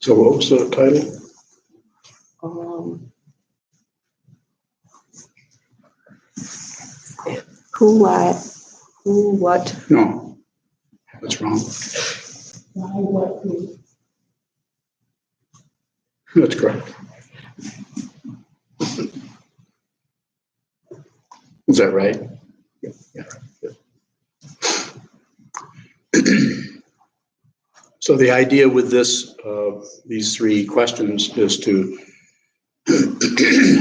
So what was the title? Who, what? No, that's wrong. Why, what, who? That's correct. Is that right? Yeah. So the idea with this, these three questions is to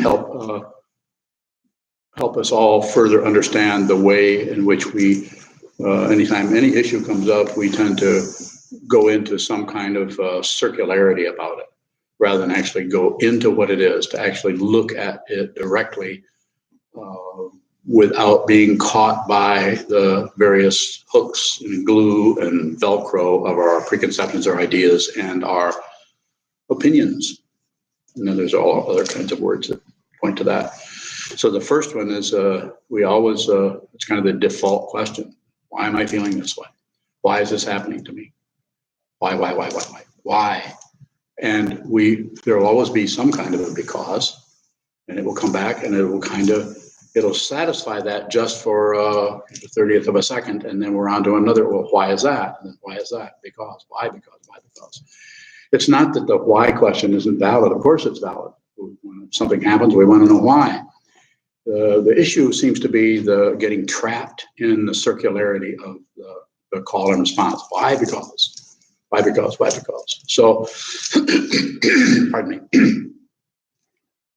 help us all further understand the way in which we, anytime any issue comes up, we tend to go into some kind of circularity about it, rather than actually go into what it is, to actually look at it directly without being caught by the various hooks and glue and Velcro of our preconceptions, our ideas, and our opinions. And then there's all other kinds of words that point to that. So the first one is we always, it's kind of the default question. Why am I feeling this way? Why is this happening to me? Why? And there will always be some kind of a because, and it will come back and it will it'll satisfy that just for the 30th of a second, and then we're on to another. Well, why is that? And then why is that? Because. Why? Because. It's not that the why question isn't valid. Of course, it's valid. When something happens, we want to know why. The issue seems to be the getting trapped in the circularity of the call and response. Why? Because. Why? Because. So, pardon me.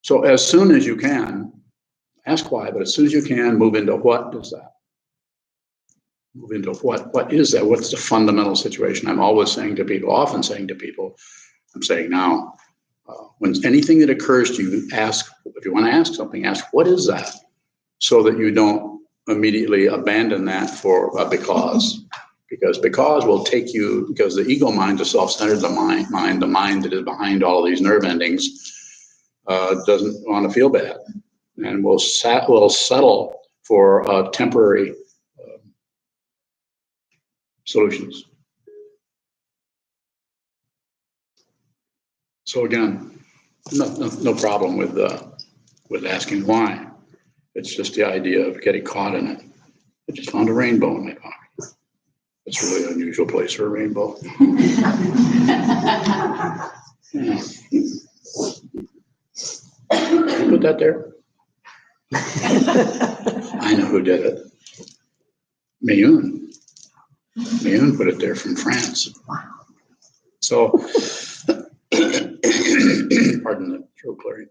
So as soon as you can, ask why, but as soon as you can, move into what is that? Move into what is that? What's the fundamental situation? I'm always saying to people, often saying to people, I'm saying now, when anything that occurs to you, ask, if you want to ask something, ask, what is that? So that you don't immediately abandon that for a because will take you, because the ego mind, the self-centered the mind that is behind all of these nerve endings, doesn't want to feel bad, and will settle for temporary solutions. So again, no problem with asking why. It's just the idea of getting caught in it. I just found a rainbow in my pocket. It's a really unusual place for a rainbow. Yeah. You put that there? I know who did it. Mayun put it there from France. So, pardon the throat clearing.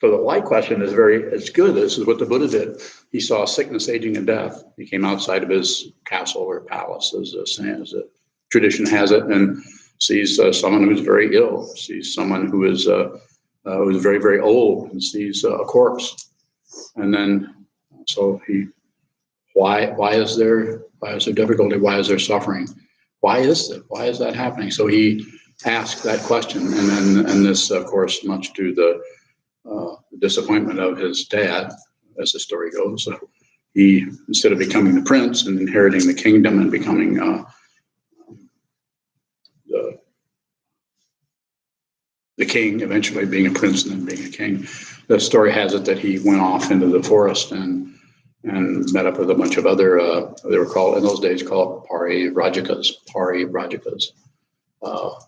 So the why question is it's good. This is what the Buddha did. He saw sickness, aging, and death. He came outside of his castle or palace, as the tradition has it, and sees someone who's very ill, sees someone who is very, very old, and sees a corpse. And then, so why is there difficulty? Why is there suffering? Why is it? Why is that happening? So he asked that question, and this, of course, much to the disappointment of his dad, as the story goes, he, instead of becoming the prince and inheriting the kingdom and becoming the king, eventually being a prince and then being a king, the story has it that he went off into the forest and met up with a bunch of other, they were called, in those days, called paribrajakas,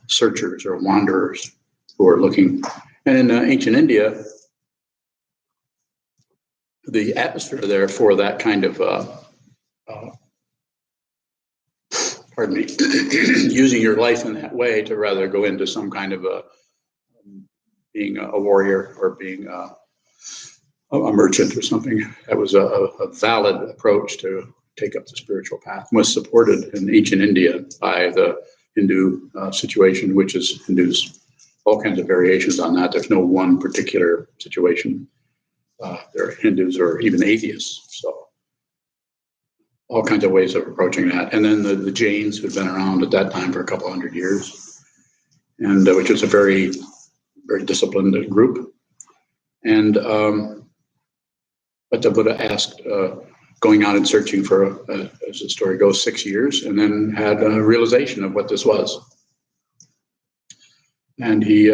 searchers or wanderers who were looking. And in ancient India, the atmosphere there for that kind of, using your life in that way to rather go into some kind of being a warrior or being a merchant or something. That was a valid approach to take up the spiritual path. Was supported in ancient India by the Hindu situation, which is Hindus, all kinds of variations on that. There's no one particular situation. There are Hindus or even atheists. So all kinds of ways of approaching that. And then the Jains, who'd been around at that time for a couple hundred years, and which was a very, very disciplined group. And but the Buddha asked, going out and searching for, as the story goes, 6 years, and then had a realization of what this was. And he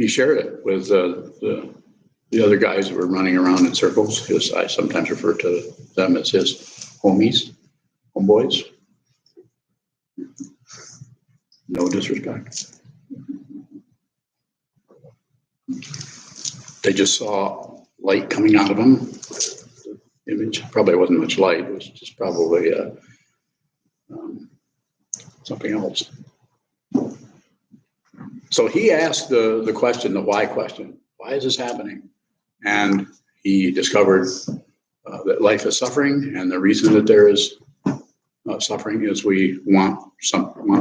shared it with the other guys who were running around in circles. I sometimes refer to them as his homies, homeboys. No disrespect. They just saw light coming out of him. The image probably wasn't much light. It was just probably something else. So he asked the question, the why question. Why is this happening? And he discovered that life is suffering, and the reason that there is suffering is we want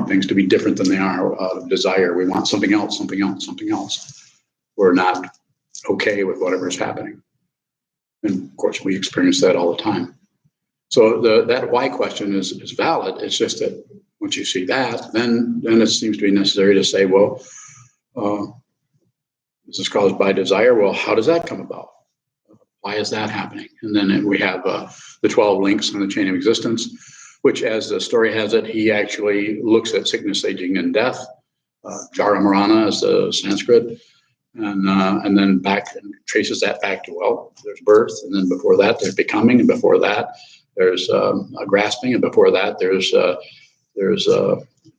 things to be different than they are out of desire. We want something else, something else, something else. We're not okay with whatever's happening. And of course, we experience that all the time. So that why question is valid. It's just that once you see that, then it seems to be necessary to say, well, this is caused by desire. Well, how does that come about? Why is that happening? And then we have the 12 links on the chain of existence, which, as the story has it, he actually looks at sickness, aging, and death. Jara Marana is the Sanskrit, and then back and traces that back to, well, there's birth, and then before that there's becoming, and before that there's grasping, and before that there's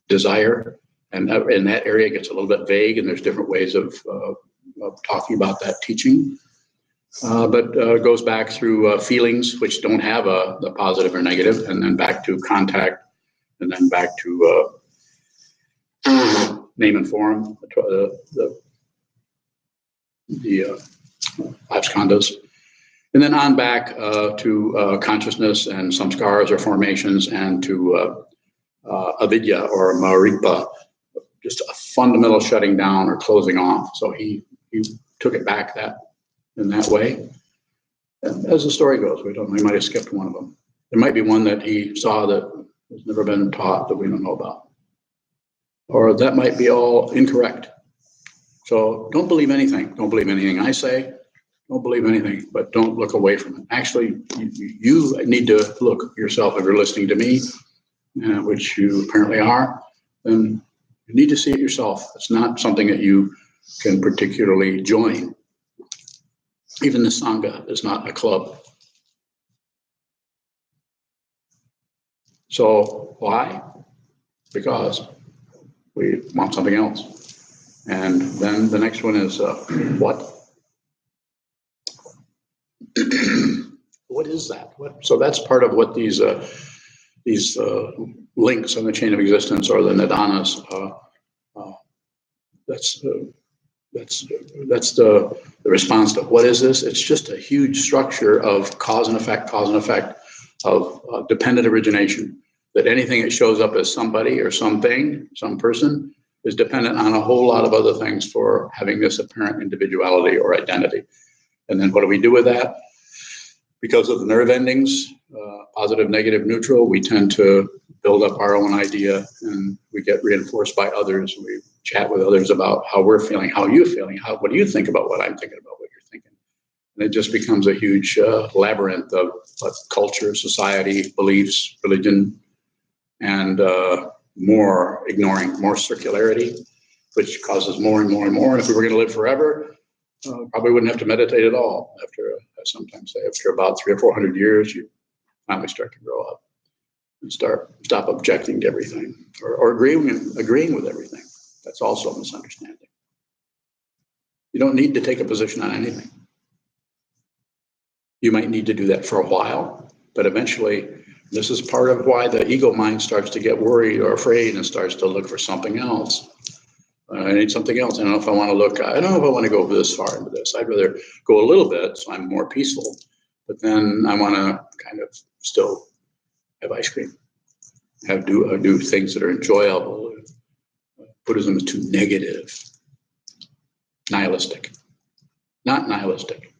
desire, and in that area it gets a little bit vague, and there's different ways of talking about that teaching. But goes back through feelings, which don't have the positive or negative, and then back to contact, and then back to name and form, the five skandhas, and then on back to consciousness and samskaras or formations, and to avidya or maripa, just a fundamental shutting down or closing off. So he took it back in that way. And as the story goes, we might have skipped one of them. There might be one that he saw that has never been taught that we don't know about. Or that might be all incorrect. So don't believe anything. Don't believe anything I say. Don't believe anything, but don't look away from it. Actually, you need to look yourself. If you're listening to me, which you apparently are, then you need to see it yourself. It's not something that you can particularly join. Even the Sangha is not a club. So why? Because we want something else. And then the next one is what? What is that? So that's part of what these links on the chain of existence, or the nidanas, that's the response to what is this? It's just a huge structure of cause and effect of dependent origination, that anything that shows up as somebody or something, some person, is dependent on a whole lot of other things for having this apparent individuality or identity. And then what do we do with that? Because of the nerve endings, positive, negative, neutral, we tend to build up our own idea, and we get reinforced by others. We chat with others about how we're feeling, how you're feeling, what do you think about what I'm thinking about what you're thinking. And it just becomes a huge labyrinth of culture, society, beliefs, religion, and more ignoring, more circularity, which causes more and more and more. And if we were going to live forever, probably wouldn't have to meditate at all. After, I sometimes say, after about 300 or 400 years, you finally start to grow up and stop objecting to everything, or agreeing with everything. That's also a misunderstanding. You don't need to take a position on anything. You might need to do that for a while, but eventually, this is part of why the ego mind starts to get worried or afraid and starts to look for something else. I need something else. I don't know if I want to look, I don't know if I want to go this far into this. I'd rather go a little bit so I'm more peaceful, but then I want to kind of still have ice cream, do things that are enjoyable. Buddhism is too negative, nihilistic, not nihilistic.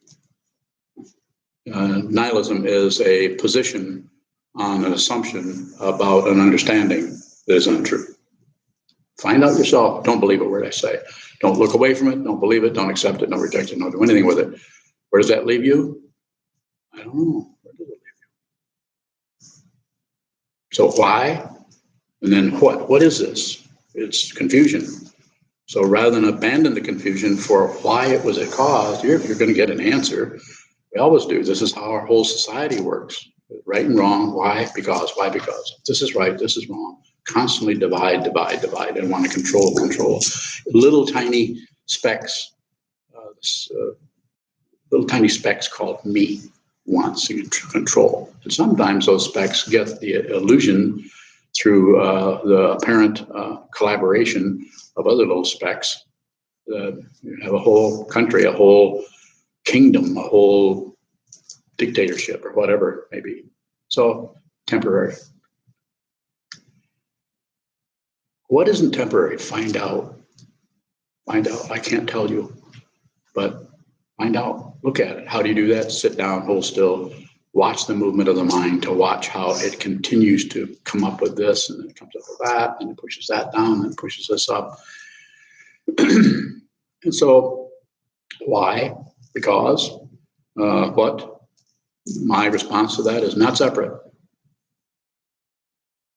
Nihilism is a position on an assumption about an understanding that is untrue. Find out yourself. Don't believe a word I say. Don't look away from it. Don't believe it. Don't accept it. Don't reject it. Don't do anything with it. Where does that leave you? I don't know. Where does it leave you? So why? And then what? What is this? It's confusion. So rather than abandon the confusion for why it was a cause, you're going to get an answer. We always do. This is how our whole society works. Right and wrong. Why? Because. Why? Because. This is right. This is wrong. Constantly divide, and want to control. Little tiny specks, little tiny specks called me wants to control. And sometimes those specks get the illusion through the apparent collaboration of other little specks. You have a whole country, a whole kingdom, a whole dictatorship, or whatever it may be. So temporary. What isn't temporary? Find out. Find out. I can't tell you, but find out. Look at it. How do you do that? Sit down, hold still, watch the movement of the mind to watch how it continues to come up with this, and then it comes up with that, and it pushes that down, and pushes this up. And so, why? Because what? My response to that is not separate.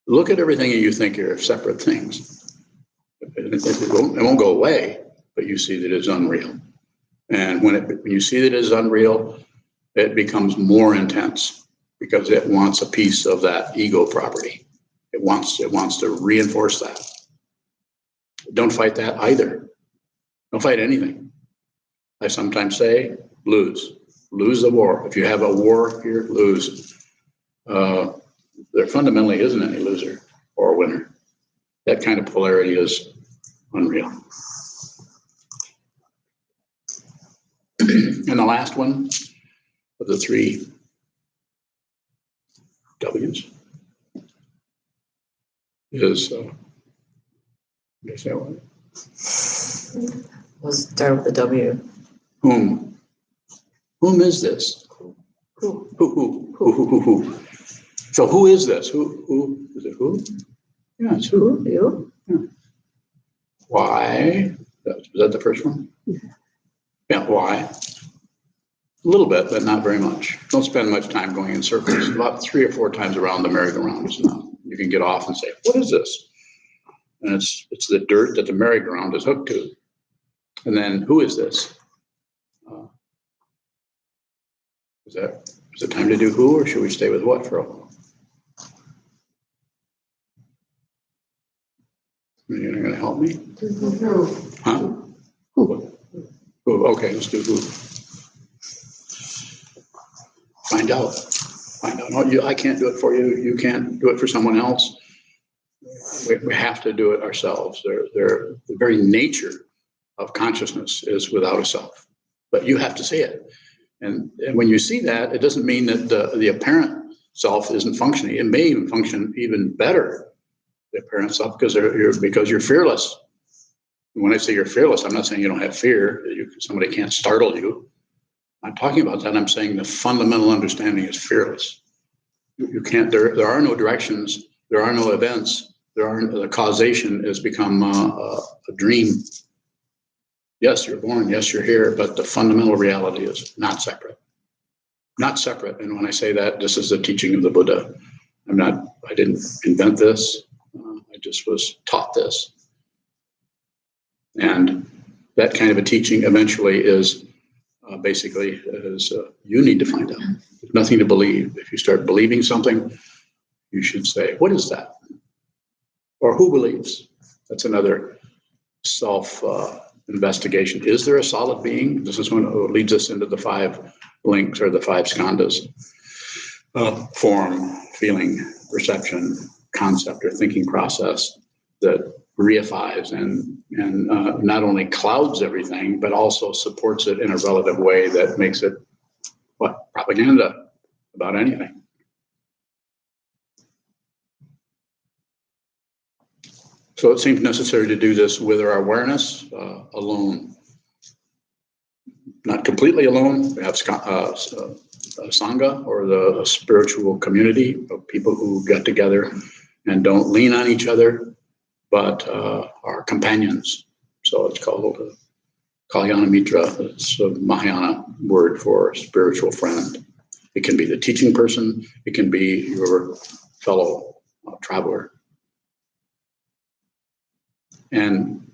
Look at everything and you think are separate things. It won't go away, but you see that it's unreal. And when you see that it's unreal, it becomes more intense because it wants a piece of that ego property. It wants to reinforce that. Don't fight that either. Don't fight anything. I sometimes say, lose the war. If you have a war here, lose. There fundamentally isn't any loser or winner. That kind of polarity is unreal. And the last one of the three W's is, guess that one. Let's start with the W. Whom? Whom is this? Who? So who is this? Who is it? Who? Yeah, it's who. You? Yeah. Why? Was that the first one? Yeah, why? A little bit, but not very much. Don't spend much time going in circles. About 3 or 4 times around the merry-go-round is enough. You can get off and say, what is this? And it's the dirt that the merry-go-round is hooked to. And then, who is this? Is it time to do who, or should we stay with what for a while? You're not going to help me? Huh? Who? Okay, let's do who. Find out. No, I can't do it for you. You can't do it for someone else. We have to do it ourselves. The very nature of consciousness is without a self. But you have to see it. And when you see that, it doesn't mean that the apparent self isn't functioning. It may even function even better, the apparent self, because you're fearless. When I say you're fearless, I'm not saying you don't have fear. Somebody can't startle you. I'm talking about that. I'm saying the fundamental understanding is fearless. You can't. There are no directions. There are no events. The causation has become a dream. Yes, you're born. Yes, you're here. But the fundamental reality is not separate. Not separate. And when I say that, this is the teaching of the Buddha. I didn't invent this. I just was taught this. And that kind of a teaching eventually is basically you need to find out. There's nothing to believe. If you start believing something, you should say, what is that? Or who believes? That's another self-investigation. Is there a solid being? This is what leads us into the 5 links or the 5 skandhas. Form, feeling, perception, concept, or thinking process that reifies and not only clouds everything, but also supports it in a relative way that makes it, propaganda about anything. So it seems necessary to do this with our awareness alone. Not completely alone. We have Sangha, or the spiritual community of people who get together and don't lean on each other, but are companions. So it's called Kalyana Mitra. It's a Mahayana word for spiritual friend. It can be the teaching person. It can be your fellow traveler. And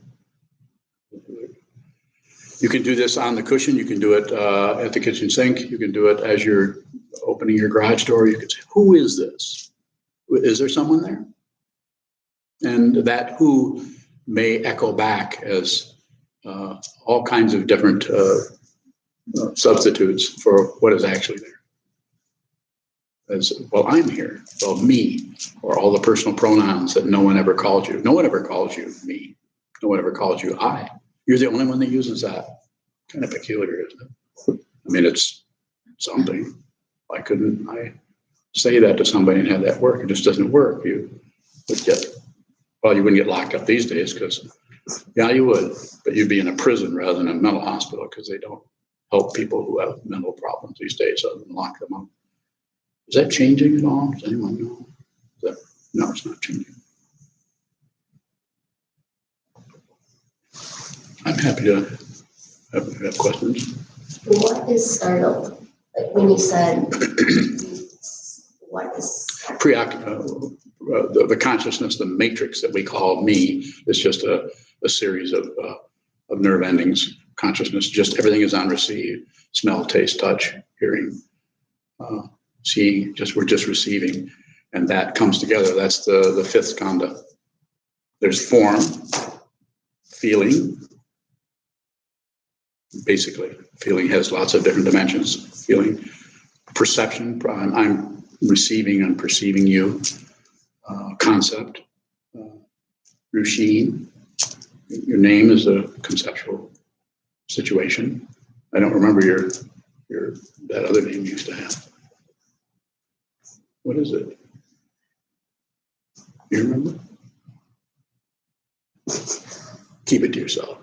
you can do this on the cushion. You can do it at the kitchen sink. You can do it as you're opening your garage door. You can say, who is this? Is there someone there? And that who may echo back as all kinds of different substitutes for what is actually there. As, well, I'm here. Well, me, or all the personal pronouns that no one ever called you. No one ever calls you me. No one ever calls you I. You're the only one that uses that. Kind of peculiar, isn't it? I mean, it's something. Why couldn't I say that to somebody and have that work? It just doesn't work. You would get, well, you wouldn't get locked up these days because, yeah, you would, but you'd be in a prison rather than a mental hospital because they don't help people who have mental problems these days other than lock them up. Is that changing at all? Does anyone know? No, it's not changing. I'm happy to have questions. What is startled? Like when you said, what is the consciousness, the matrix that we call me is just a series of nerve endings. Consciousness, just everything is on receive. Smell, taste, touch, hearing, seeing. We're just receiving, and that comes together. That's the fifth skandha. There's form, feeling. Basically, feeling has lots of different dimensions. Feeling, perception. I'm receiving and perceiving you. Concept. Routine. Your name is a conceptual situation. I don't remember your that other name you used to have. What is it? You remember? Keep it to yourself.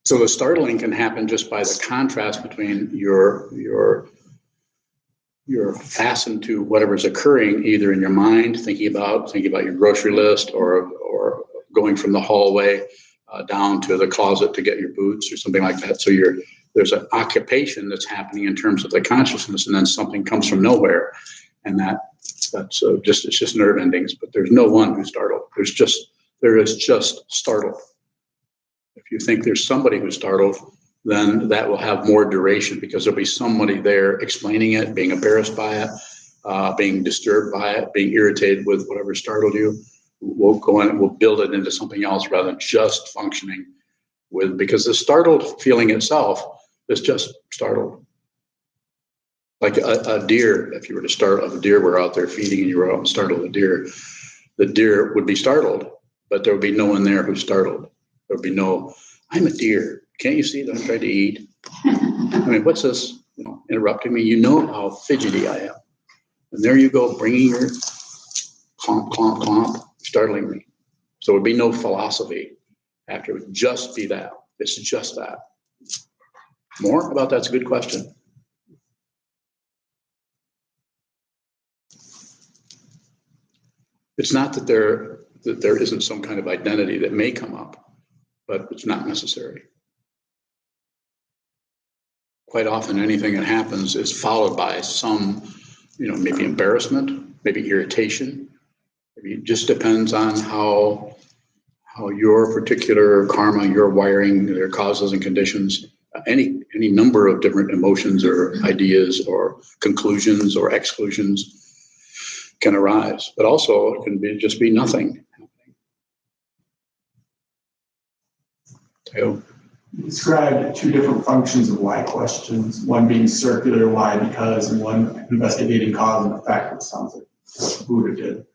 So the startling can happen just by the contrast between you're fastened to whatever's occurring, either in your mind, thinking about your grocery list, or going from the hallway down to the closet to get your boots or something like that. So there's an occupation that's happening in terms of the consciousness, and then something comes from nowhere, and it's just nerve endings. But there's no one who's startled. There is just startled. If you think there's somebody who's startled, then that will have more duration because there'll be somebody there explaining it, being embarrassed by it, being disturbed by it, being irritated with whatever startled you. We'll go in and we'll build it into something else rather than just functioning with, because the startled feeling itself is just startled. Like a deer, if you were to startle a deer, were out there feeding and you were out and startled a deer, the deer would be startled, but there would be no one there who's startled. There would be no, I'm a deer. Can't you see that I'm trying to eat? I mean, what's this, interrupting me? You know how fidgety I am. And there you go, bringing your clomp, clomp, clomp, startling me. So it would be no philosophy after. It would just be that. It's just that. More about that's a good question. It's not that there isn't some kind of identity that may come up, but it's not necessary. Quite often anything that happens is followed by some, maybe embarrassment, maybe irritation. Maybe it just depends on how your particular karma, your wiring, their causes and conditions, any number of different emotions or ideas or conclusions or exclusions can arise. But also it can just be nothing. Teo? You described two different functions of why questions, one being circular, why, because, and one investigating cause and effect, which sounds like Buddha did.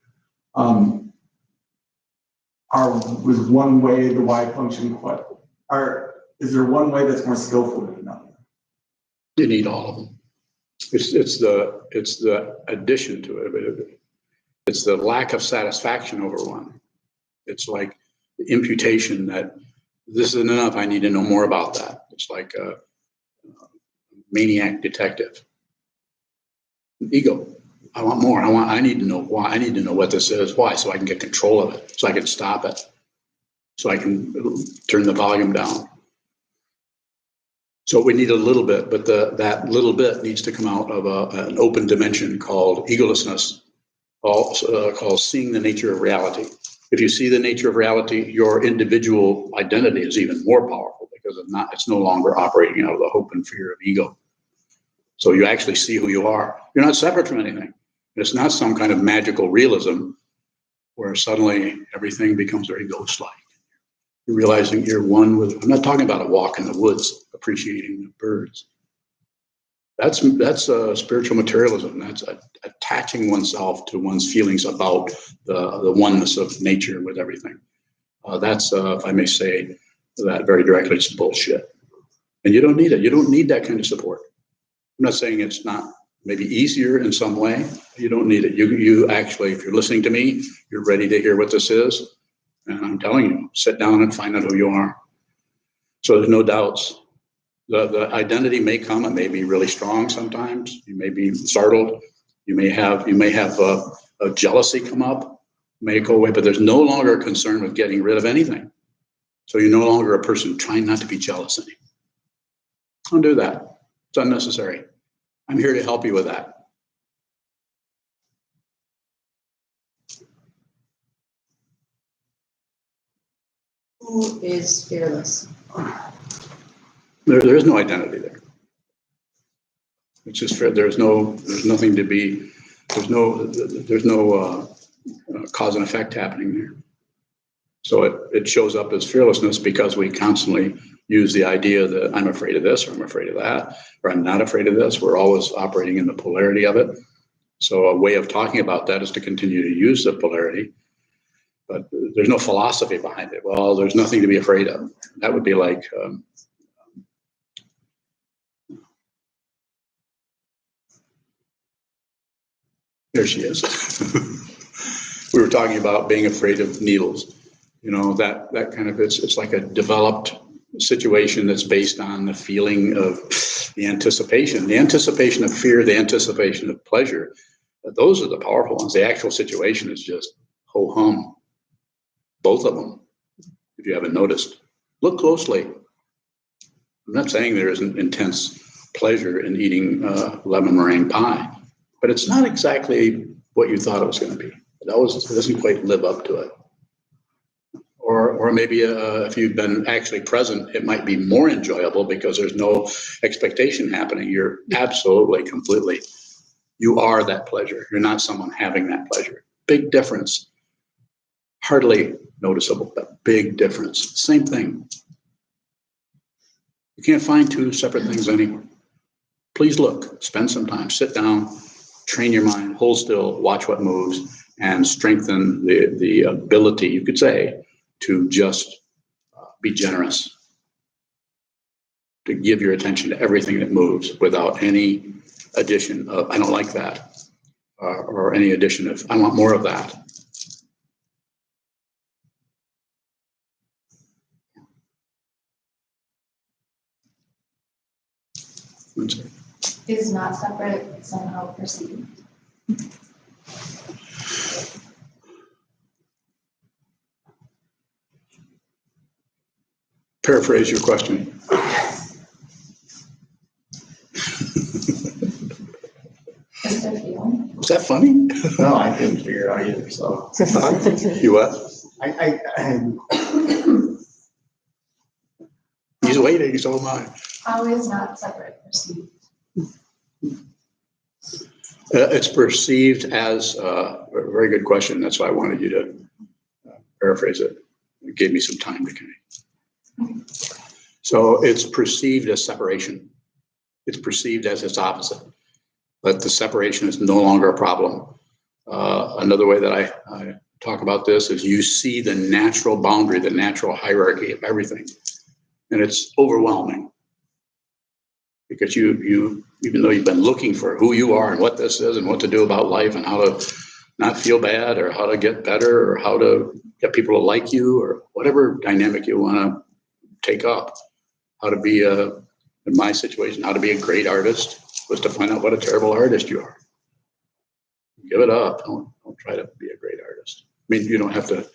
Was one way the why function, is there one way that's more skillful than another? You need all of them. It's the addition to it. It's the lack of satisfaction over one. It's like the imputation that this isn't enough. I need to know more about that. It's like a maniac detective. Ego. I want more. I need to know why. I need to know what this is. Why? So I can get control of it. So I can stop it. So I can turn the volume down. So we need a little bit, but that little bit needs to come out of an open dimension called egolessness, called seeing the nature of reality. If you see the nature of reality, your individual identity is even more powerful because it's no longer operating out of the hope and fear of ego. So you actually see who you are. You're not separate from anything. It's not some kind of magical realism where suddenly everything becomes very ghost-like. You're realizing you're one with, I'm not talking about a walk in the woods, appreciating the birds. That's spiritual materialism. That's attaching oneself to one's feelings about the oneness of nature with everything. That's, if I may say that very directly, it's bullshit. And you don't need it. You don't need that kind of support. I'm not saying it's not maybe easier in some way. You don't need it. You actually, if you're listening to me, you're ready to hear what this is. And I'm telling you, sit down and find out who you are. So there's no doubts. The identity may come. It may be really strong sometimes. You may be startled. You may have a jealousy come up. May go away, but there's no longer a concern with getting rid of anything. So you're no longer a person trying not to be jealous anymore. Don't do that. It's unnecessary. I'm here to help you with that. Who is fearless? There is no identity there. It's just there's nothing to be. There's no cause and effect happening there. So it shows up as fearlessness because we constantly use the idea that I'm afraid of this, or I'm afraid of that, or I'm not afraid of this. We're always operating in the polarity of it. So a way of talking about that is to continue to use the polarity, but there's no philosophy behind it. Well, there's nothing to be afraid of. That would be like, there she is. We were talking about being afraid of needles. You know, that kind of, it's like a developed situation that's based on the feeling of the anticipation of fear, the anticipation of pleasure. Those are the powerful ones. The actual situation is just ho-hum. Both of them, if you haven't noticed. Look closely. I'm not saying there isn't intense pleasure in eating lemon meringue pie, but it's not exactly what you thought it was going to be. It doesn't quite live up to it. Or maybe if you've been actually present, it might be more enjoyable because there's no expectation happening. You're absolutely, completely, you are that pleasure. You're not someone having that pleasure. Big difference. Hardly noticeable, but big difference. Same thing. You can't find two separate things anywhere. Please look, spend some time, sit down, train your mind, hold still, watch what moves, and strengthen the ability, you could say, to just be generous, to give your attention to everything that moves without any addition of, I don't like that, or any addition of, I want more of that. Is not separate somehow perceived? Paraphrase your question. Is there feeling? Was that funny? No, I couldn't figure it out either, so. You what? I He's waiting, so am I. How is not separate perceived? It's perceived as a very good question. That's why I wanted you to paraphrase it. It gave me some time to connect. So it's perceived as separation. It's perceived as its opposite. But the separation is no longer a problem. Another way that I talk about this is you see the natural boundary, the natural hierarchy of everything. And it's overwhelming. Because you, even though you've been looking for who you are and what this is and what to do about life and how to not feel bad or how to get better or how to get people to like you or whatever dynamic you want to take up, how to be in my situation, how to be a great artist was to find out what a terrible artist you are. Give it up. Don't try to be a great artist. I mean, you don't have to,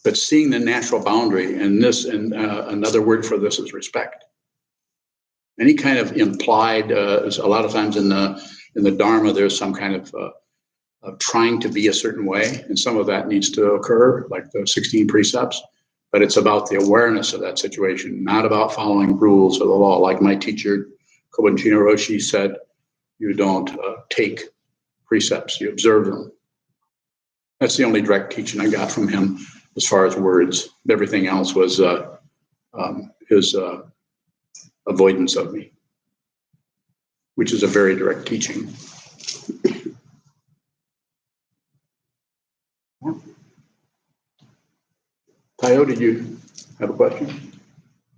but seeing the natural boundary, and another word for this is respect. any kind of implied, a lot of times in the Dharma, there's some kind of trying to be a certain way, and some of that needs to occur, like the 16 precepts. But it's about the awareness of that situation, not about following rules of the law. Like my teacher, Kobun Roshi, said, you don't take precepts, you observe them. That's the only direct teaching I got from him as far as words. Everything else was his avoidance of me, which is a very direct teaching. Tayo, did you have a question?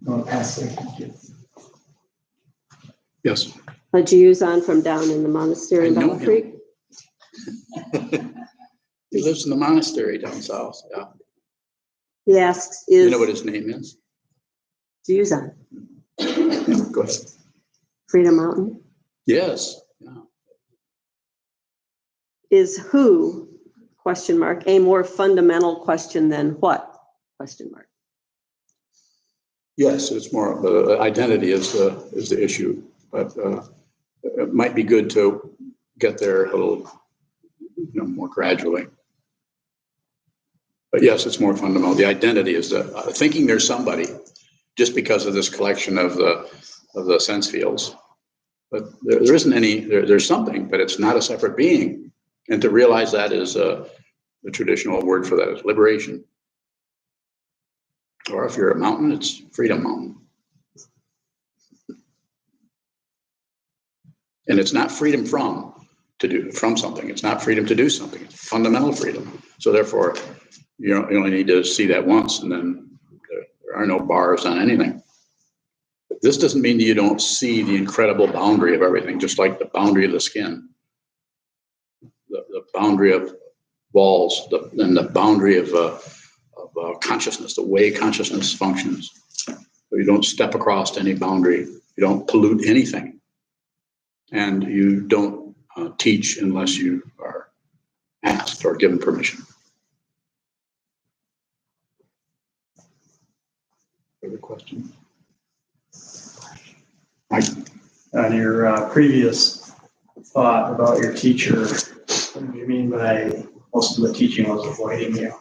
No, pass it. Thank you. Yes. Jiyuzan from down in the monastery in I know Battle Creek. He lives in the monastery down south. Yeah. He asks, You is know what his name is? Jiyuzan Yeah, go ahead. Freedom Mountain? Yes. Yeah. Is who, question mark, a more fundamental question than what, question mark? Yes, it's more of the identity is the issue, but it might be good to get there a little, more gradually. But yes, it's more fundamental. The identity is thinking there's somebody just because of this collection of the sense fields. But there isn't any. There's something, but it's not a separate being. And to realize that is the traditional word for that is liberation. Or if you're a mountain, it's Freedom Mountain. And it's not freedom from something. It's not freedom to do something. It's fundamental freedom. So therefore, you only need to see that once, and then there are no bars on anything. But this doesn't mean that you don't see the incredible boundary of everything, just like the boundary of the skin, the boundary of walls, and the boundary of consciousness, the way consciousness functions. So you don't step across any boundary. You don't pollute anything. And you don't teach unless you are asked or given permission. Further questions? Mike? On your previous thought about your teacher, what do you mean by most of the teaching was avoiding you?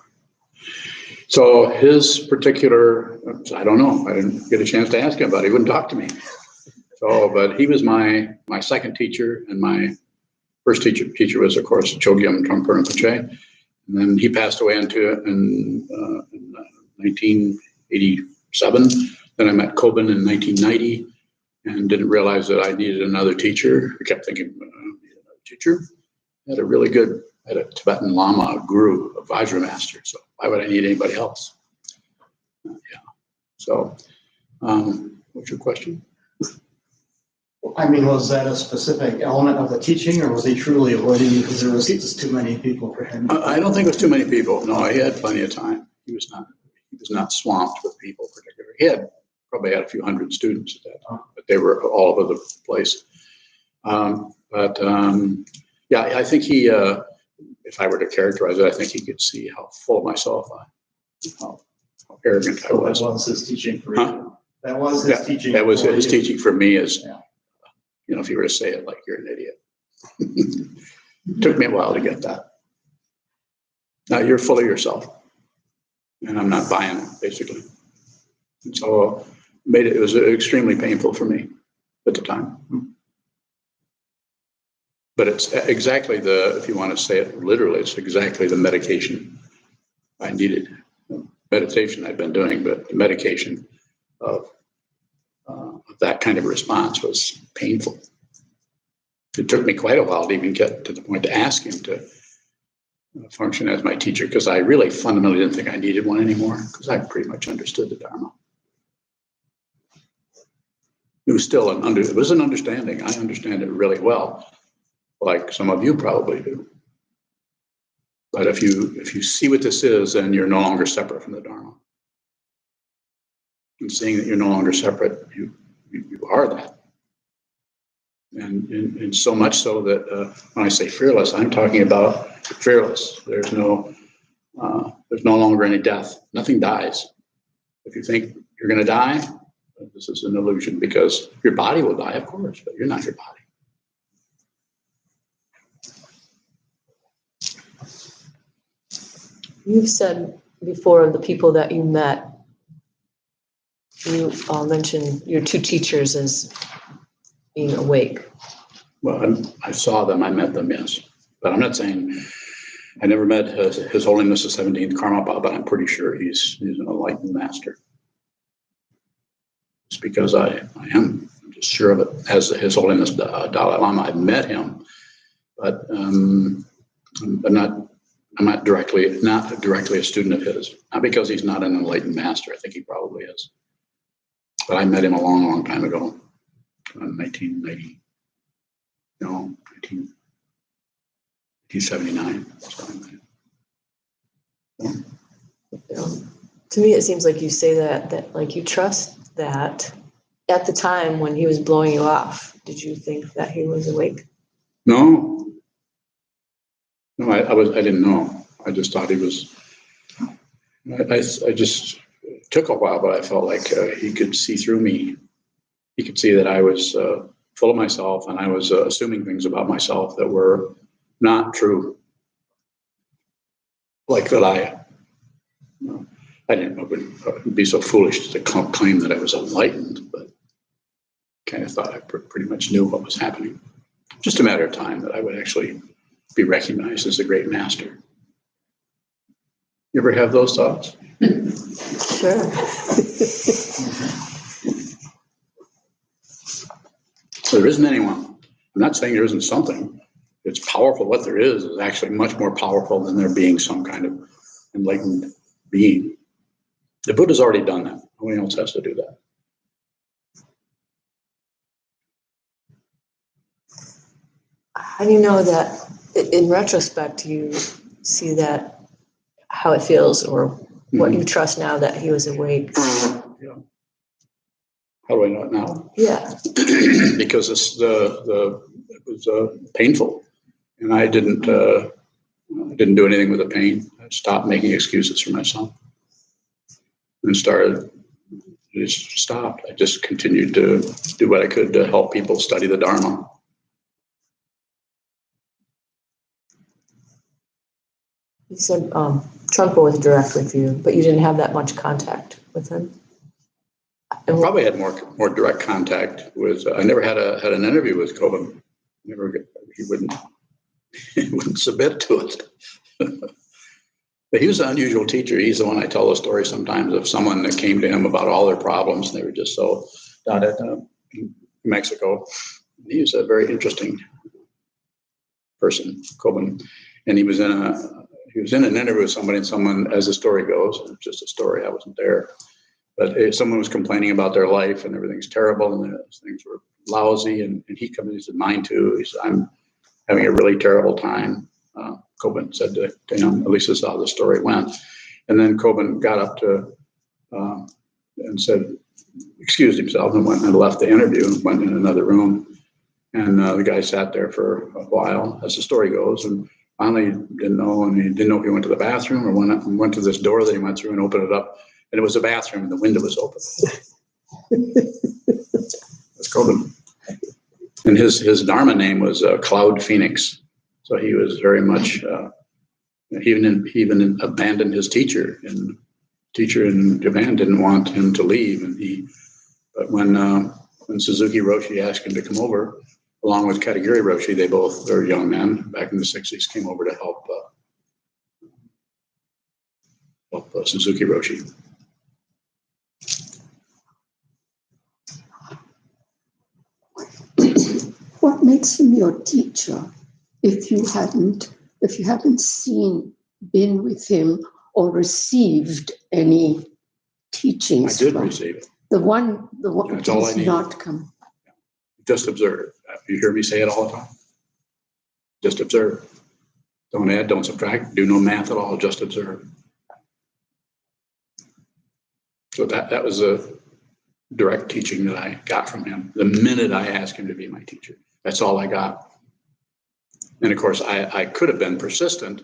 So his particular, I don't know, I didn't get a chance to ask him about it. He wouldn't talk to me. So, but he was my second teacher, and my first teacher was, of course, Chogyam Trungpa Rinpoche. And then he passed away in 1987. Then I met Kobun in 1990 and didn't realize that I needed another teacher. I kept thinking, I need another teacher. I had a Tibetan Lama, a guru, a Vajra master. So why would I need anybody else? Yeah. So, what's your question? I mean, was that a specific element of the teaching, or was he truly avoiding you because there was just too many people for him? I don't think it was too many people. No, he had plenty of time. He was not swamped with people particularly. He probably had a few hundred students at that time, but they were all over the place. Yeah, I think he, if I were to characterize it, I think he could see how full of myself how arrogant I was. That was his teaching for Huh? you. That was his teaching. That was for his you. teaching for me is, Yeah. if you were to say it like you're an idiot. Took me a while to get that. Now you're full of yourself, and I'm not buying it, basically. And so it was extremely painful for me at the time. But it's exactly if you want to say it literally, it's exactly the medication I needed. Meditation I'd been doing, but the medication of that kind of response was painful. It took me quite a while to even get to the point to ask him to function as my teacher, because I really fundamentally didn't think I needed one anymore, because I pretty much understood the Dharma. It was still it was an understanding. I understand it really well, like some of you probably do. But if you see what this is, then you're no longer separate from the Dharma. And seeing that you're no longer separate, you are that. And so much so that when I say fearless, I'm talking about fearless. There's no longer any death. Nothing dies. If you think you're going to die, This is an illusion because your body will die, of course, but you're not your body. You've said before of the people that you met, you mentioned your two teachers as being awake. Well, I saw them, I met them, yes. But I'm not saying, I never met His Holiness the 17th Karmapa, but I'm pretty sure he's an enlightened master. It's because I am just sure of it. As His Holiness Dalai Lama, I've met him, but I'm not directly a student of his. Not because he's not an enlightened master. I think he probably is. But I met him a long, long time ago, in 1979. To me, it seems like you say that like you trust that at the time when he was blowing you off, did you think that he was awake? No, I didn't know. I just thought he was. I just took a while, but I felt like he could see through me. He could see that I was full of myself, and I was assuming things about myself that were not true. Like that I didn't be so foolish to claim that I was enlightened, but kind of thought I pretty much knew what was happening. Just a matter of time that I would actually be recognized as a great master. You ever have those thoughts? Sure. There isn't anyone. I'm not saying there isn't something. It's powerful. What there is actually much more powerful than there being some kind of enlightened being. The Buddha's already done that. Nobody else has to do that. How do you know that in retrospect you see that how it feels or what you trust now that he was awake? Yeah. How do I know it now? Yeah. Because it was painful, and I didn't do anything with the pain. I stopped making excuses for myself and just stopped. I just continued to do what I could to help people study the Dharma. You said Trungpa was direct with you, but you didn't have that much contact with him. I probably had more direct contact with. I never had an interview with Koban. He wouldn't submit to it. But he was an unusual teacher. He's the one I tell the story sometimes of someone that came to him about all their problems, and they were just so down in Mexico. He was a very interesting person, Koban, and he was in an interview with somebody, and someone, as the story goes, it's just a story. I wasn't there. But someone was complaining about their life and everything's terrible and things were lousy. And he comes and he said, mine too. He said, I'm having a really terrible time. Koban said to him, at least this is how the story went. And then Koban got up to and said, excused himself and went and left the interview and went in another room. And the guy sat there for a while, as the story goes. And finally, he didn't know if he went to the bathroom or went to this door that he went through and opened it up. And it was a bathroom and the window was open. That's Koban. And his Dharma name was Cloud Phoenix. So he was very much, he even abandoned his teacher. And the teacher in Japan didn't want him to leave. But when Suzuki Roshi asked him to come over, along with Katagiri Roshi, they both were young men back in the 60s, came over to help Suzuki Roshi. What makes him your teacher if you haven't been with him or received any teachings? I did receive it. The one That's all I does need. not come. Just observe. You hear me say it all the time. Just observe. Don't add, don't subtract, do no math at all, just observe. So that was a direct teaching that I got from him the minute I asked him to be my teacher. That's all I got. And of course, I could have been persistent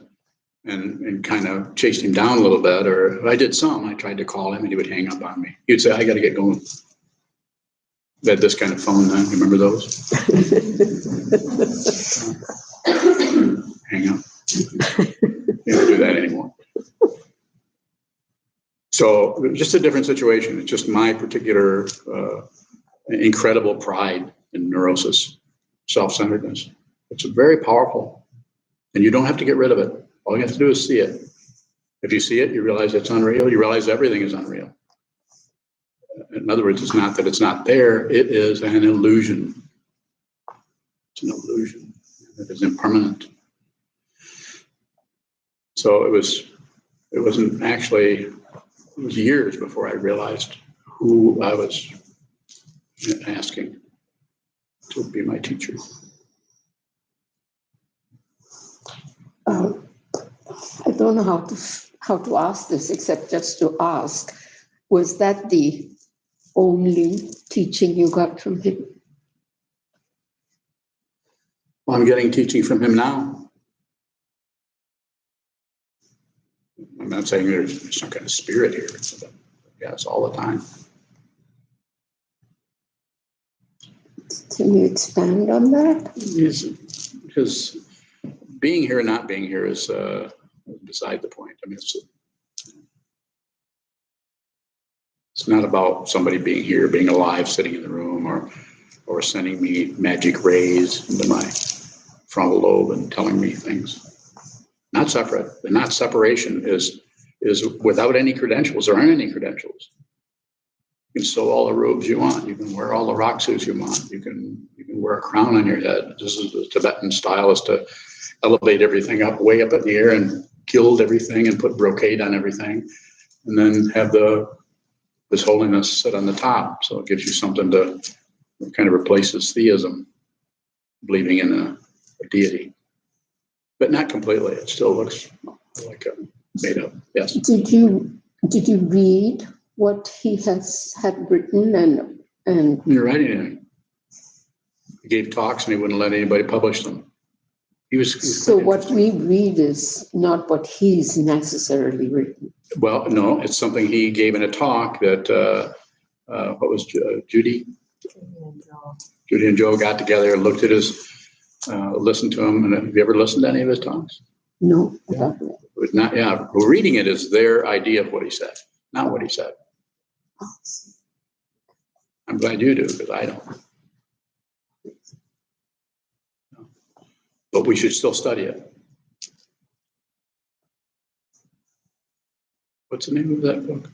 and kind of chased him down a little bit, or I did some. I tried to call him and he would hang up on me. He'd say, I got to get going. They had this kind of phone then, remember those? Hang up. You don't do that anymore. So just a different situation. It's just my particular incredible pride in neurosis, self-centeredness. It's very powerful, and you don't have to get rid of it. All you have to do is see it. If you see it, you realize it's unreal. You realize everything is unreal. In other words, it's not that it's not there. It is an illusion. It's an illusion. It is impermanent. So it wasn't actually, it was years before I realized who I was asking to be my teacher. I don't know how to ask this except just to ask, was that the only teaching you got from him? Well, I'm getting teaching from him now. I'm not saying there's some kind of spirit here. But yeah, it's all the time. Can you expand on that? Because being here or not being here is beside the point. I mean, it's not about somebody being here, being alive, sitting in the room, or sending me magic rays into my frontal lobe and telling me things. Not separate. The not separation is without any credentials. There aren't any credentials. You can sew all the robes you want. You can wear all the rock suits you want. You can wear a crown on your head. This is the Tibetan style, is to elevate everything up, way up in the air, and gild everything and put brocade on everything, and then have this holiness sit on the top. So it gives you something to kind of replaces theism, believing in a deity, but not completely. It still looks like a made up. Yes. Did you read what he had written and You're writing anything. He gave talks and he wouldn't let anybody publish them. He was so what we read is not what he's necessarily written. well, no, it's something he gave in a talk that what was Judy and Joe got together and looked at his, listened to him. And have you ever listened to any of his talks? No. Yeah. It was not. Yeah, reading it is their idea of what he said, not what he said. I'm glad you do, because I don't. But we should still study it. What's the name of that book?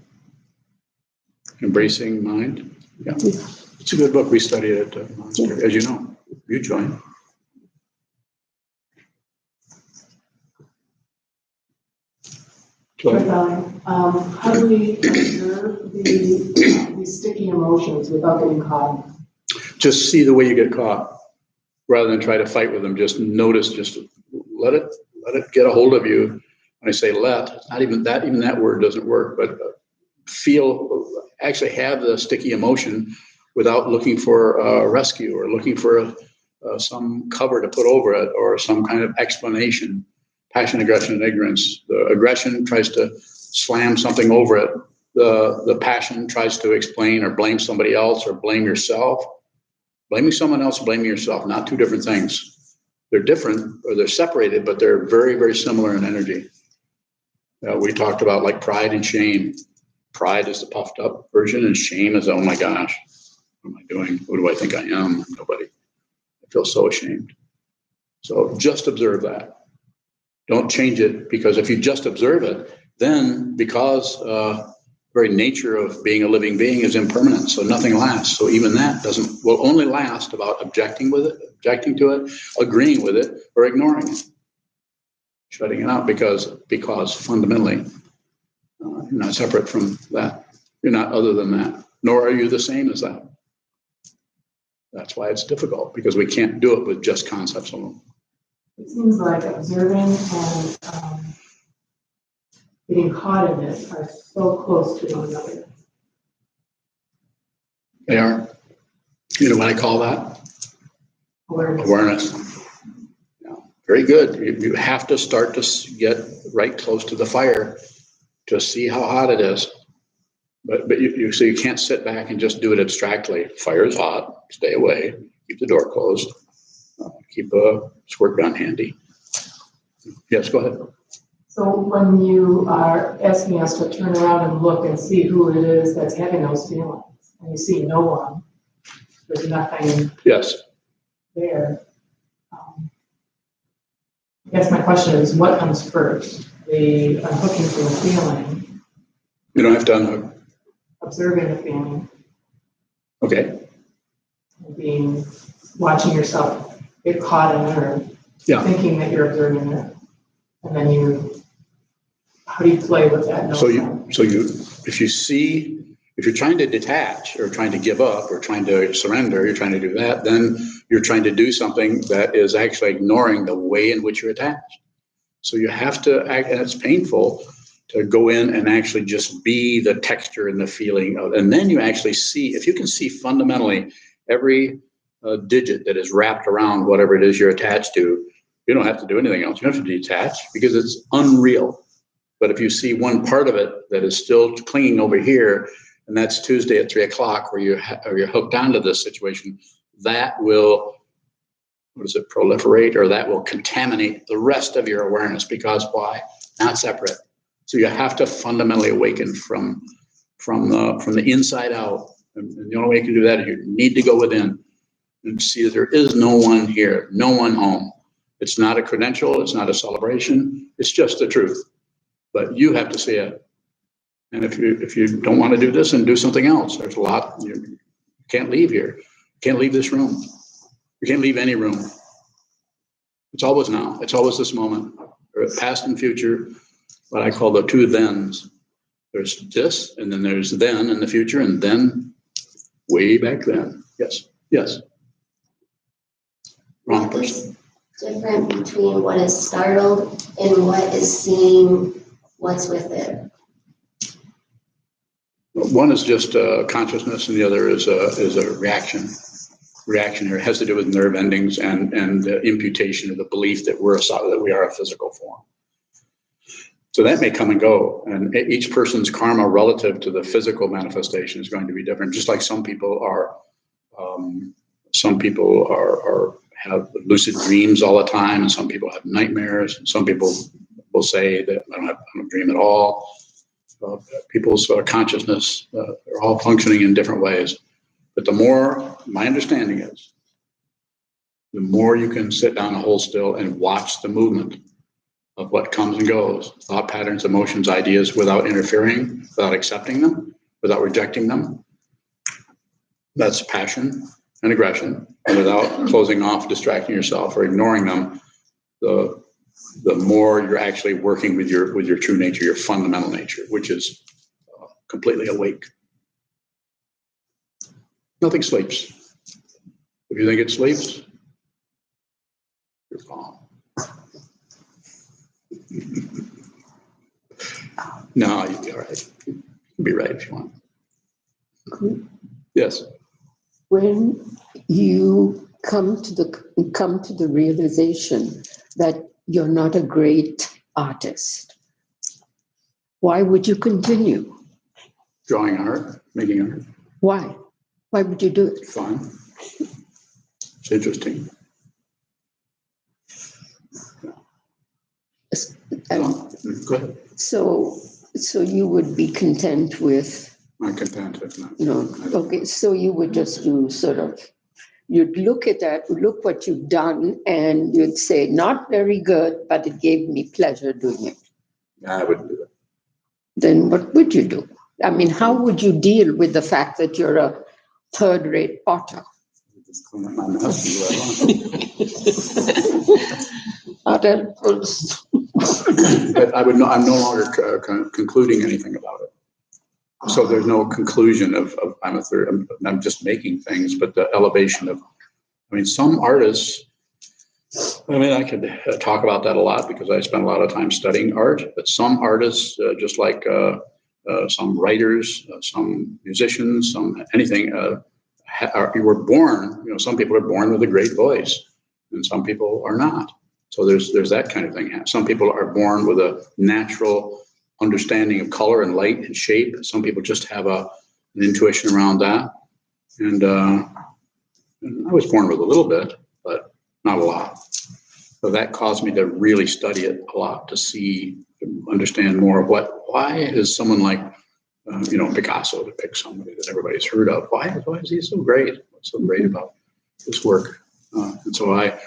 Embracing Mind? Yeah. It's a good book. We studied it at Monastery, as you know. You joined. How do we observe these sticky emotions without getting caught? Just see the way you get caught, rather than try to fight with them. Just notice. Just let it get a hold of you. When I say let, not even that word doesn't work. But actually have the sticky emotion without looking for a rescue or looking for some cover to put over it or some kind of explanation. Passion, aggression, and ignorance. The aggression tries to slam something over it. The passion tries to explain or blame somebody else or blame yourself. Blaming someone else, blaming yourself, not two different things. They're different or they're separated, but they're very, very similar in energy. We talked about like pride and shame. Pride is the puffed up version and shame is, oh my gosh, what am I doing? Who do I think I am? Nobody. I feel so ashamed. So just observe that. Don't change it, because if you just observe it, then because very nature of being a living being is impermanent, so nothing lasts. So even that will only last about objecting to it, agreeing with it, or ignoring it, shutting it out, because fundamentally you're not separate from that. You're not other than that, nor are you the same as that. That's why it's difficult, because we can't do it with just concepts alone. It seems like observing and getting caught in it are so close to one another. They are. You know what I call that? Awareness. Yeah. Very good. You have to start to get right close to the fire to see how hot it is. But so you can't sit back and just do it abstractly. Fire is hot, stay away, keep the door closed, keep a squirt gun handy. Yes, go ahead. So when you are asking us to turn around and look and see who it is that's having those feelings, and you see no one, there's nothing Yes. there. I guess my question is, what comes first? The unhooking from the feeling, You don't have to unhook. observing the feeling, Okay. watching yourself get caught in there, Yeah. thinking that you're observing it, and then how do you play with that? So if you're trying to detach or trying to give up or trying to surrender, you're trying to do that, then you're trying to do something that is actually ignoring the way in which you're attached. So you have to act, and it's painful to go in and actually just be the texture and the feeling of, and then you actually see, if you can see fundamentally every digit that is wrapped around whatever it is you're attached to, you don't have to do anything else. You don't have to detach because it's unreal. But if you see one part of it that is still clinging over here, and that's Tuesday at 3:00 where you're hooked onto this situation, that will, proliferate, or that will contaminate the rest of your awareness. Because why? Not separate. So you have to fundamentally awaken from the inside out. And the only way you can do that is you need to go within and see that there is no one here, no one home. It's not a credential. It's not a celebration. It's just the truth. But you have to see it. And if you don't want to do this, then do something else. There's a lot. You can't leave here. You can't leave this room. You can't leave any room. It's always now. It's always this moment. Or past and future, what I call the two thens. There's this, and then there's then in the future, and then way back then. Yes. Yes. Wrong What person. is different between what is startled and what is seeing what's with it? One is just consciousness, and the other is a reaction. Reaction here has to do with nerve endings and the imputation of the belief that we are a physical form. So that may come and go, and each person's karma relative to the physical manifestation is going to be different. Just like some people have lucid dreams all the time, and some people have nightmares, and some people will say that I don't dream at all. People's consciousness are all functioning in different ways. But the more, my understanding is, the more you can sit down and hold still and watch the movement of what comes and goes, thought patterns, emotions, ideas, without interfering, without accepting them, without rejecting them. That's passion and aggression. And without closing off, distracting yourself, or ignoring them, the more you're actually working with your true nature, your fundamental nature, which is completely awake. Nothing sleeps. If you think it sleeps, you're calm. No, you'll be all right. You can be right if you want. Yes. When you come to the realization that you're not a great artist, why would you continue? Drawing art, making art. Why? Why would you do it? Fun. It's interesting. Go ahead. So you would be content with, I'm content if not. okay, so you would just do you'd look at that, look what you've done, and you'd say, not very good, but it gave me pleasure doing it. I wouldn't do that. Then what would you do? I mean, how would you deal with the fact that you're a third-rate potter? Just clean up my mess and do But I'm no longer concluding anything about it. So there's no conclusion of I'm a third. I'm just making things, but the elevation of, some artists. I could talk about that a lot because I spent a lot of time studying art. But some artists, just like some writers, some musicians, some anything, you were born. Some people are born with a great voice, and some people are not. So there's that kind of thing. Some people are born with a natural, understanding of color and light and shape. Some people just have an intuition around that. And I was born with a little bit, but not a lot. So that caused me to really study it a lot, to see, to understand more of why is someone like, Picasso, to pick somebody that everybody's heard of, why is he so great? What's so great about his work? And so I,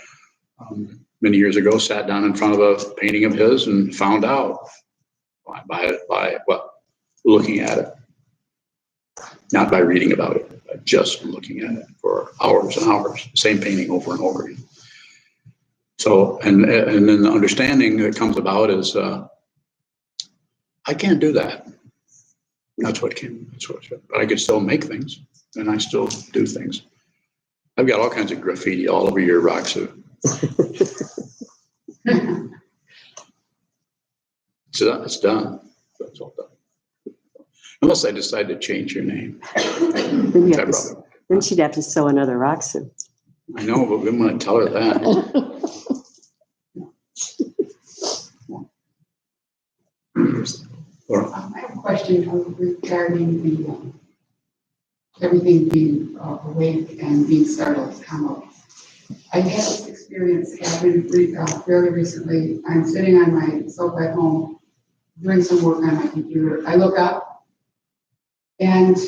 many years ago, sat down in front of a painting of his and found out by looking at it, not by reading about it, but just looking at it for hours and hours, same painting over and over again. So, and then the understanding that comes about is, I can't do that. That's what but I could still make things, and I still do things. I've got all kinds of graffiti all over your rock suit. It's done. It's all done. Unless I decide to change your name. Then she'd have to sew another rock suit. I know, but we don't want to tell her that. I have a question regarding the everything being awake and being startled combo. I had this experience happening fairly recently. I'm sitting on my sofa at home doing some work on my computer. I look up and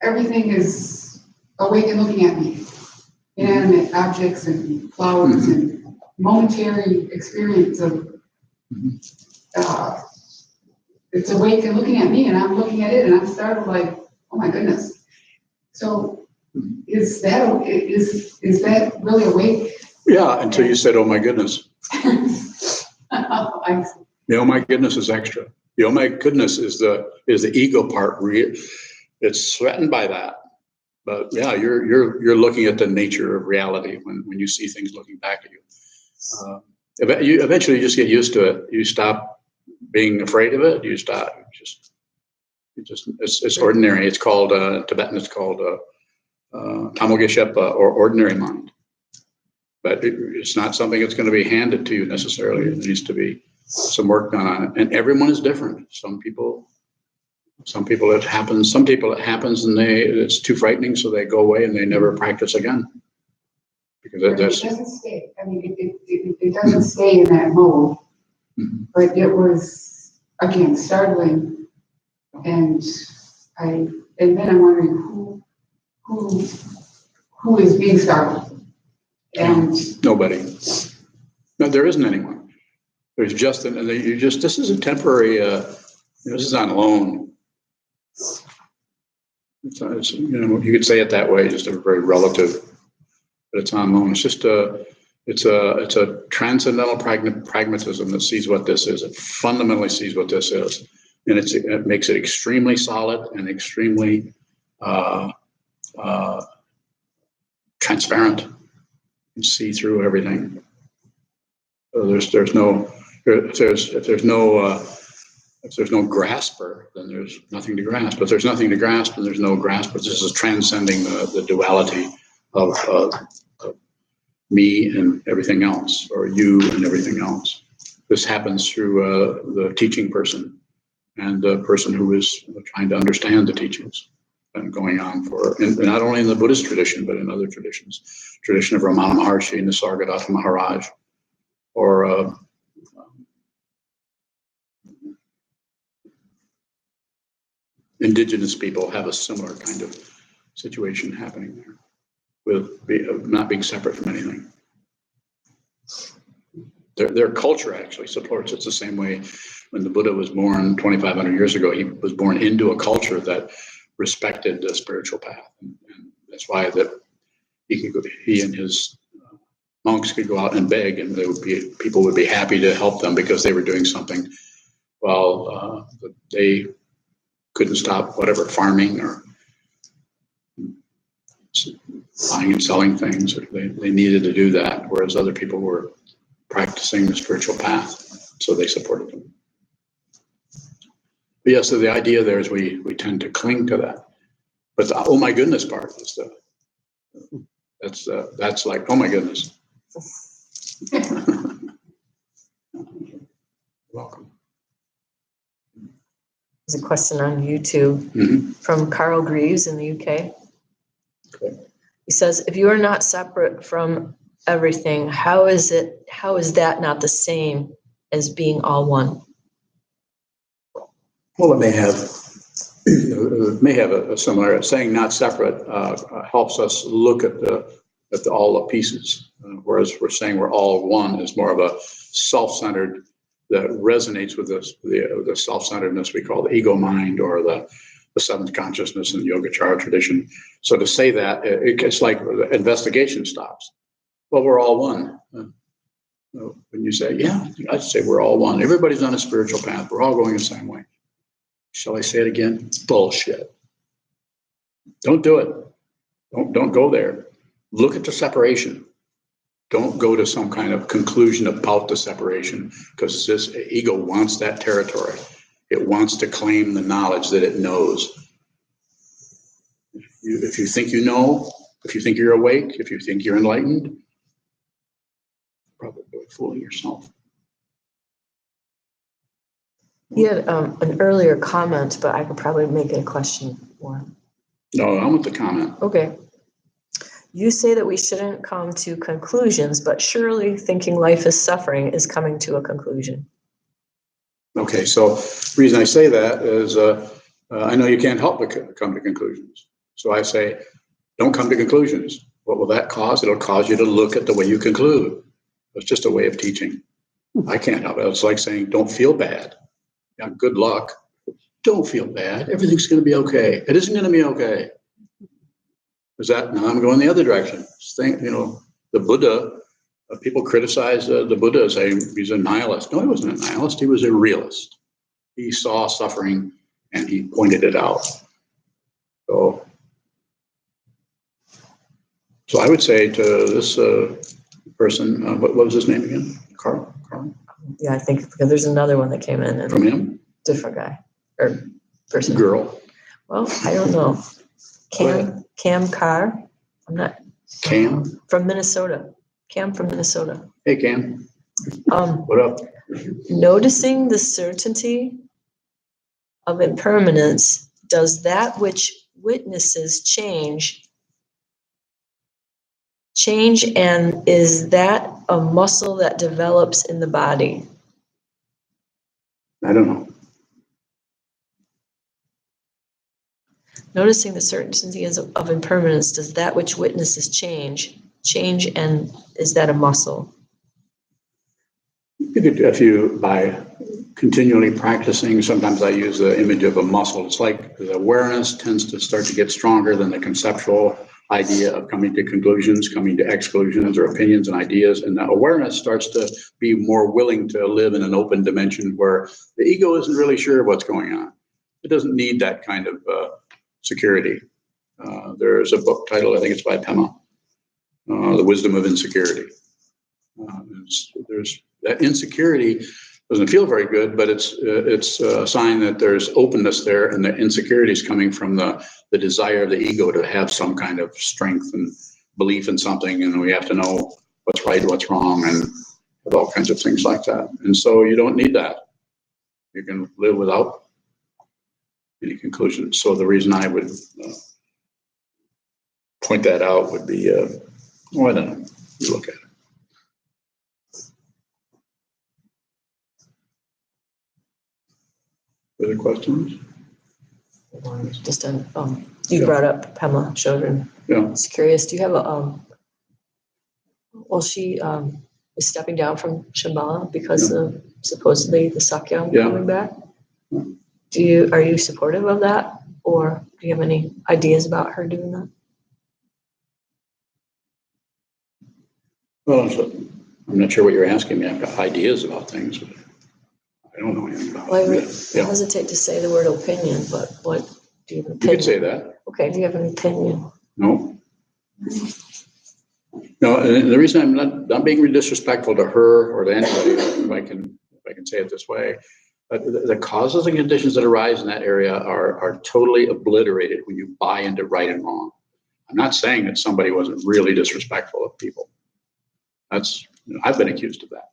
everything is awake and looking at me. Inanimate objects and flowers and momentary experience of it's awake and looking at me, and I'm looking at it, and I'm startled, like, oh my goodness. So, is that really awake? Yeah, until you said, "Oh my goodness." I The "oh my goodness" is extra. The "oh my goodness" is the ego part. It's threatened by that, but yeah, you're looking at the nature of reality when you see things looking back at you. You eventually just get used to it. You stop being afraid of it. You stop. It's ordinary. It's called Tibetan. It's called Tamogeshepa, or ordinary mind. But it's not something that's going to be handed to you necessarily. It needs to be some work done on it. And everyone is different. Some people it happens. Some people it happens and it's too frightening, so they go away and they never practice again. Because it doesn't stay. I mean, it doesn't stay in that mode. Mm-hmm. But it was, again, startling, and then I'm wondering who is being startled, and nobody. No, there isn't anyone. There's just this is a temporary. This is on loan. It's you could say it that way, just a very relative, but it's on loan. It's just it's a transcendental pragmatism that sees what this is. It fundamentally sees what this is, and it makes it extremely solid and extremely transparent. You see through everything. So if there's no grasper, then there's nothing to grasp. If there's nothing to grasp, then there's no grasper. This is transcending the duality of me and everything else, or you and everything else. This happens through the teaching person and the person who is trying to understand the teachings and going on and not only in the Buddhist tradition, but in other traditions, tradition of Ramana Maharshi, Nisargadatta Maharaj, or indigenous people have a similar kind of situation happening there, with not being separate from anything. Their culture actually supports it. It's the same way when the Buddha was born 2,500 years ago. He was born into a culture that respected the spiritual path, and that's why he and his monks could go out and beg, and people would be happy to help them because they were doing something while they couldn't stop whatever farming or buying and selling things. They needed to do that, whereas other people were practicing the spiritual path, so they supported them. But yeah, so the idea there is we tend to cling to that. But the oh my goodness part is that's like, oh my goodness. Welcome. There's a question on YouTube Mhm. from Carl Greaves in the UK. Okay. He says, if you are not separate from everything, how is that not the same as being all one? Well, it may have a similar, saying not separate helps us look at all the pieces. Whereas we're saying we're all one is more of a self-centered that resonates with the self-centeredness we call the ego mind or the seventh consciousness in the Yogacara tradition. So to say that, it's like the investigation stops. Well, we're all one. When you say, yeah, I'd say we're all one. Everybody's on a spiritual path. We're all going the same way. Shall I say it again? Bullshit. Don't do it. Don't go there. Look at the separation. Don't go to some kind of conclusion about the separation, because this ego wants that territory. It wants to claim the knowledge that it knows. If you think you know, if you think you're awake, if you think you're enlightened, probably fooling yourself. You had an earlier comment, but I could probably make it a question more. No, I want the comment. Okay. You say that we shouldn't come to conclusions, but surely thinking life is suffering is coming to a conclusion. Okay, so the reason I say that is I know you can't help but come to conclusions. So I say, don't come to conclusions. What will that cause? It'll cause you to look at the way you conclude. It's just a way of teaching. I can't help it. It's like saying, don't feel bad. Yeah, good luck. Don't feel bad. Everything's going to be okay. It isn't going to be okay. Is that now I'm going the other direction? The Buddha, people criticize the Buddha saying he's a nihilist. No, he wasn't a nihilist. He was a realist. He saw suffering and he pointed it out. So I would say to this person, what was his name again? Carl? Yeah, I think because there's another one that came in and From him? different guy or person. Girl. Well, I don't know. Cam Carr. I'm not. Cam? From Minnesota. Cam from Minnesota. Hey, Cam. What up? Noticing the certainty of impermanence, does that which witnesses change, and is that a muscle that develops in the body? I don't know. Noticing the certainty of impermanence, does that which witnesses change, and is that a muscle? If you, by continually practicing, sometimes I use the image of a muscle. It's like the awareness tends to start to get stronger than the conceptual idea of coming to conclusions, coming to exclusions or opinions and ideas. And the awareness starts to be more willing to live in an open dimension where the ego isn't really sure what's going on. It doesn't need that kind of security. There's a book title, I think it's by Pema, The Wisdom of Insecurity. There's that insecurity doesn't feel very good, but it's a sign that there's openness there, and the insecurity is coming from the desire of the ego to have some kind of strength and belief in something, and we have to know what's right, what's wrong, and all kinds of things like that. And so you don't need that. You can live without any conclusions. So the reason I would point that out would be, I don't know, you look at it. Other questions? Just you brought up Pema Chodron. Yeah. I was curious, do you have she is stepping down from Shambhala because of supposedly the Sakya coming back? Are you supportive of that, or do you have any ideas about her doing that? Well, I'm not sure what you're asking me. I've got ideas about things, but I don't know anything about Well, I it. hesitate to say the word opinion, but what do you have an You opinion? could say that. Okay, do you have an opinion? No. No, and the reason I'm not being disrespectful to her or to anybody, if I can say it this way, but the causes and conditions that arise in that area are totally obliterated when you buy into right and wrong. I'm not saying that somebody wasn't really disrespectful of people. I've been accused of that.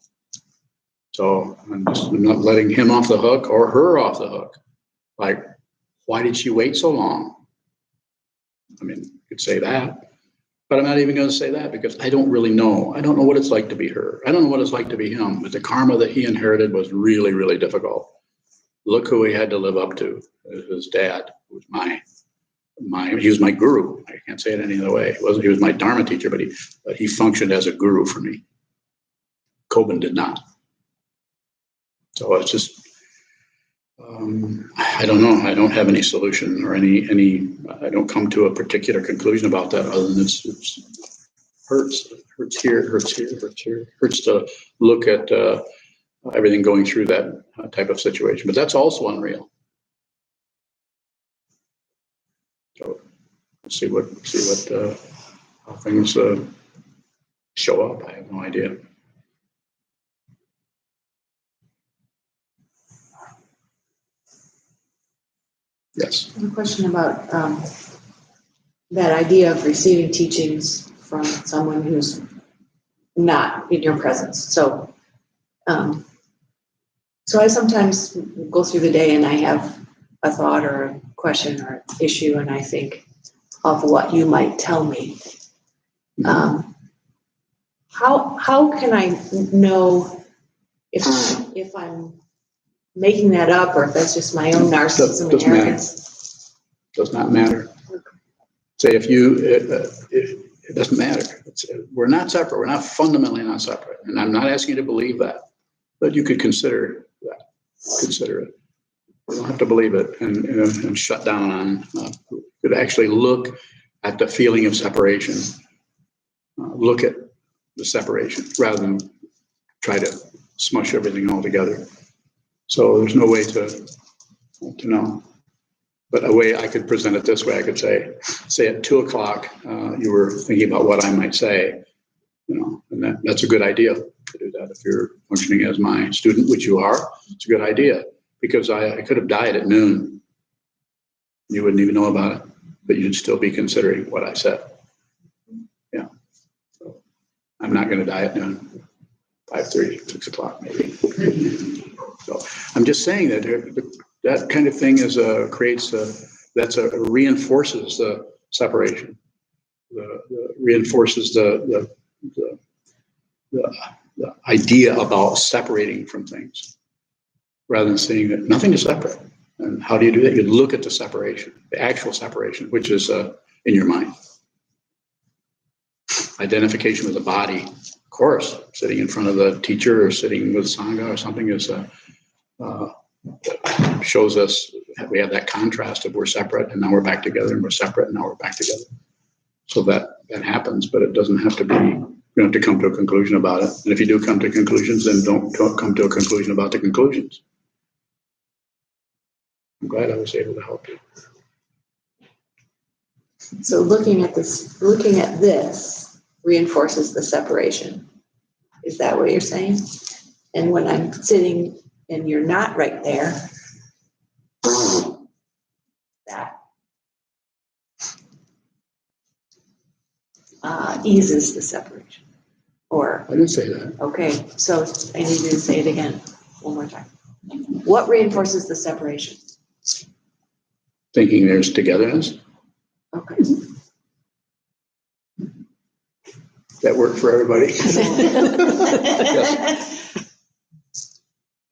So I'm not letting him off the hook or her off the hook. Like, why did she wait so long? I mean, you could say that, but I'm not even going to say that because I don't really know. I don't know what it's like to be her. I don't know what it's like to be him. But the karma that he inherited was really, really difficult. Look who he had to live up to. His dad, who was he was my guru. I can't say it any other way. He was my Dharma teacher, but he functioned as a guru for me. Coben did not. So it's just, I don't know. I don't have any solution or I don't come to a particular conclusion about that other than it's hurts. It hurts here, it hurts here, it hurts here. It hurts to look at everything going through that type of situation. But that's also unreal. So see what how things show up. I have no idea. Yes. I have a question about that idea of receiving teachings from someone who's not in your presence. So, so I sometimes go through the day and I have a thought or a question or issue, and I think of what you might tell me. How can I know if I'm making that up or if that's just my own narcissism and arrogance? Does not matter. Say if it doesn't matter. We're not separate. We're not fundamentally not separate. And I'm not asking you to believe that, but you could consider that. Consider it. You don't have to believe it and shut down on. You could actually look at the feeling of separation. Look at the separation rather than try to smush everything all together. So there's no way to know. But a way I could present it this way, I could say at 2:00, you were thinking about what I might say, and that's a good idea to do that. If you're functioning as my student, which you are, it's a good idea because I could have died at noon. You wouldn't even know about it, but you'd still be considering what I said. Yeah. So I'm not going to die at noon, 5:30, 6:00 maybe. So I'm just saying that that kind of thing reinforces the separation, reinforces the idea about separating from things, rather than saying that nothing is separate. And how do you do that? You look at the separation, the actual separation, which is in your mind. Identification with the body, of course, sitting in front of the teacher or sitting with Sangha or something is shows us we have that contrast of we're separate and now we're back together, and we're separate and now we're back together. So that happens, but it doesn't have to be, you don't have to come to a conclusion about it. And if you do come to conclusions, then don't come to a conclusion about the conclusions. I'm glad I was able to help you. So looking at this reinforces the separation. Is that what you're saying? And when I'm sitting and you're not right there, that eases the separation. Or I didn't say that. okay, so I need you to say it again one more time. What reinforces the separation? Thinking there's togetherness. Okay. That worked for everybody.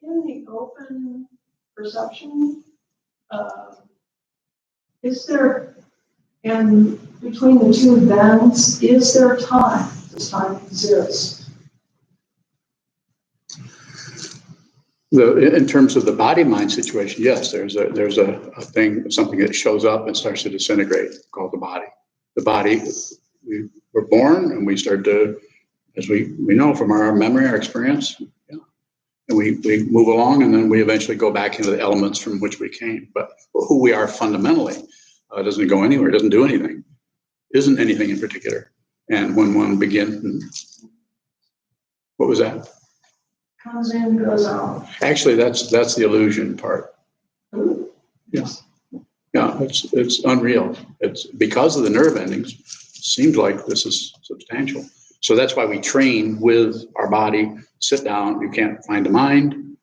In the open perception, is there, and between the two thens, is there time? Does time exist? In terms of the body-mind situation, yes, there's a thing, something that shows up and starts to disintegrate called the body. The body, we're born and we start to, as we know from our memory, our experience, and we move along and then we eventually go back into the elements from which we came. But who we are fundamentally doesn't go anywhere, doesn't do anything, isn't anything in particular. And when one begins, what was that? Comes in, goes out. Actually, that's the illusion part. Yeah, it's unreal. It's because of the nerve endings. Seems like this is substantial. So that's why we train with our body. Sit down. You can't find the mind.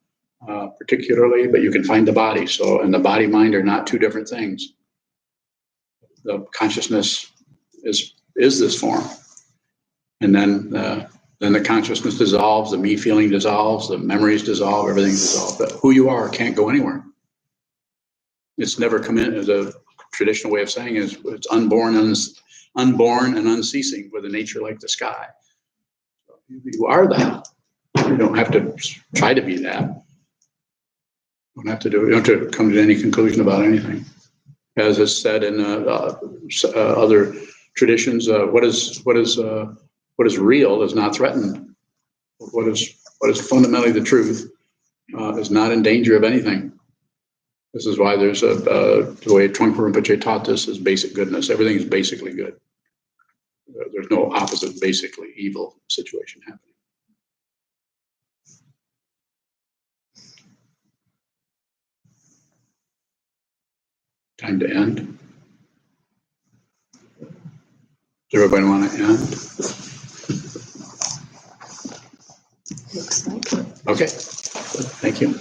particularly, but you can find the body. So, and the body mind are not two different things. The consciousness is this form, and then the consciousness dissolves, the me feeling dissolves, the memories dissolve, everything dissolves. But who you are can't go anywhere. It's never come in. As a traditional way of saying is, it's unborn and unceasing with a nature like the sky. You are that. You don't have to try to be that. You don't have to come to any conclusion about anything. As is said in other traditions, what is real is not threatened. What is fundamentally the truth is not in danger of anything. This is why there's the way Trungpa Rinpoche taught this is basic goodness. Everything is basically good. There's no opposite, basically evil situation happening. Time to end. Does everybody want to end? Looks like it. Okay. Thank you.